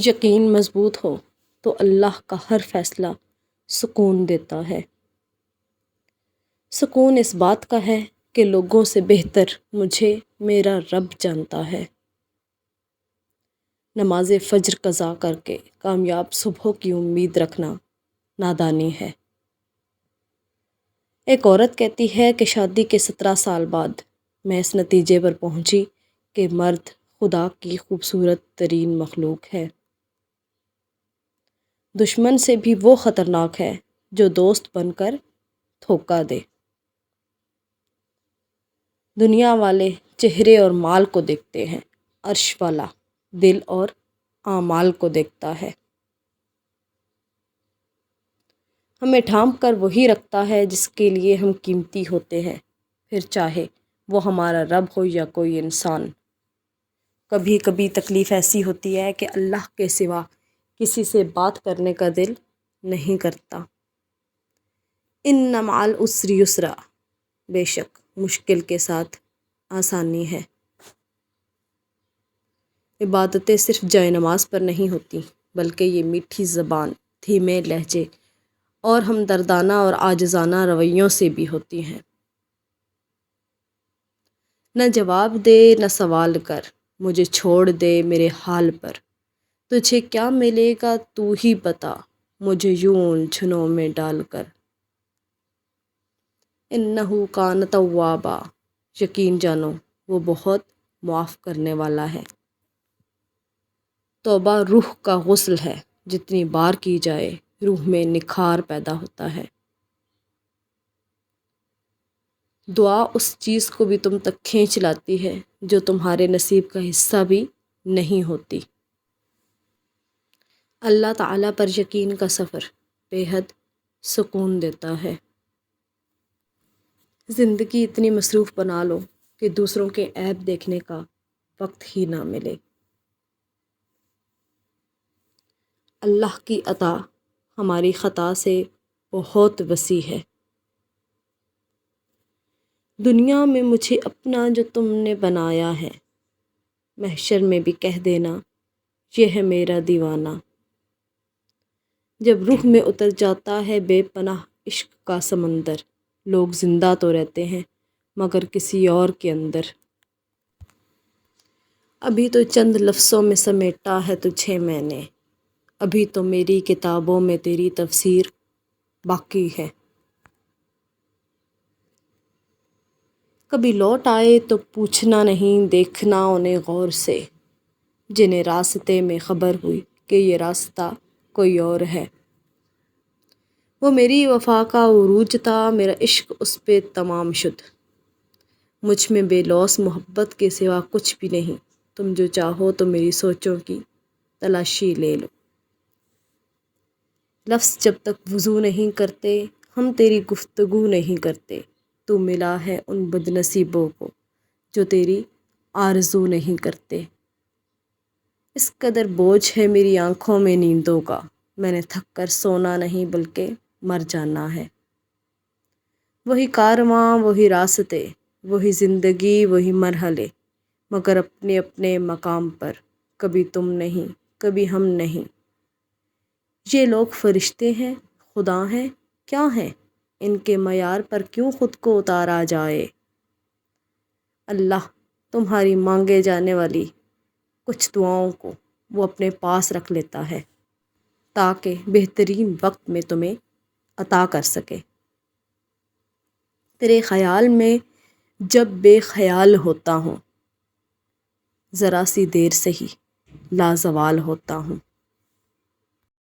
یقین مضبوط ہو تو اللہ کا ہر فیصلہ سکون دیتا ہے۔ سکون اس بات کا ہے کہ لوگوں سے بہتر مجھے میرا رب جانتا ہے۔ نماز فجر قضا کر کے کامیاب صبح کی امید رکھنا نادانی ہے۔ ایک عورت کہتی ہے کہ شادی کے 17 سال بعد میں اس نتیجے پر پہنچی کہ مرد خدا کی خوبصورت ترین مخلوق ہے۔ دشمن سے بھی وہ خطرناک ہے جو دوست بن کر دھوکہ دے۔ دنیا والے چہرے اور مال کو دیکھتے ہیں، عرش والا دل اور اعمال کو دیکھتا ہے۔ ہمیں ڈھانپ کر وہی رکھتا ہے جس کے لیے ہم قیمتی ہوتے ہیں، پھر چاہے وہ ہمارا رب ہو یا کوئی انسان۔ کبھی کبھی تکلیف ایسی ہوتی ہے کہ اللہ کے سوا کسی سے بات کرنے کا دل نہیں کرتا۔ ان مع العسر یسرا، بے شک مشکل کے ساتھ آسانی ہے۔ عبادتیں صرف جائے نماز پر نہیں ہوتی، بلکہ یہ میٹھی زبان، دھیمے لہجے اور ہمدردانہ اور عاجزانہ رویوں سے بھی ہوتی ہیں۔ نہ جواب دے نہ سوال کر، مجھے چھوڑ دے میرے حال پر۔ تجھے کیا ملے گا تو ہی بتا، مجھے یوں الجھنوں میں ڈال کر۔ انہ کان توابا، یقین جانو وہ بہت معاف کرنے والا ہے۔ توبہ روح کا غسل ہے، جتنی بار کی جائے روح میں نکھار پیدا ہوتا ہے۔ دعا اس چیز کو بھی تم تک کھینچ لاتی ہے جو تمہارے نصیب کا حصہ بھی نہیں ہوتی۔ اللہ تعالیٰ پر یقین کا سفر بے حد سکون دیتا ہے۔ زندگی اتنی مصروف بنا لو کہ دوسروں کے عیب دیکھنے کا وقت ہی نہ ملے۔ اللہ کی عطا ہماری خطا سے بہت وسیع ہے۔ دنیا میں مجھے اپنا جو تم نے بنایا ہے، محشر میں بھی کہہ دینا یہ ہے میرا دیوانہ۔ جب روح میں اتر جاتا ہے بے پناہ عشق کا سمندر، لوگ زندہ تو رہتے ہیں مگر کسی اور کے اندر۔ ابھی تو چند لفظوں میں سمیٹا ہے تجھے میں نے، ابھی تو میری کتابوں میں تیری تفسیر باقی ہے۔ کبھی لوٹ آئے تو پوچھنا نہیں، دیکھنا انہیں غور سے، جنہیں راستے میں خبر ہوئی کہ یہ راستہ کوئی اور ہے۔ وہ میری وفا کا عروج تھا، میرا عشق اس پہ تمام شد۔ مجھ میں بے لوث محبت کے سوا کچھ بھی نہیں، تم جو چاہو تو میری سوچوں کی تلاشی لے لو۔ لفظ جب تک وضو نہیں کرتے ہم تیری گفتگو نہیں کرتے، تو ملا ہے ان بد نصیبوں کو جو تیری آرزو نہیں کرتے۔ اس قدر بوجھ ہے میری آنکھوں میں نیندوں کا، میں نے تھک کر سونا نہیں بلکہ مر جانا ہے۔ وہی کارواں وہی راستے، وہی زندگی وہی مرحلے، مگر اپنے اپنے مقام پر، کبھی تم نہیں کبھی ہم نہیں۔ یہ لوگ فرشتے ہیں خدا ہیں کیا ہیں، ان کے معیار پر کیوں خود کو اتارا جائے۔ اللہ تمہاری مانگے جانے والی کچھ دعاؤں کو وہ اپنے پاس رکھ لیتا ہے تاکہ بہترین وقت میں تمہیں عطا کر سکے۔ تیرے خیال میں جب بے خیال ہوتا ہوں، ذرا سی دیر سے ہی لازوال ہوتا ہوں۔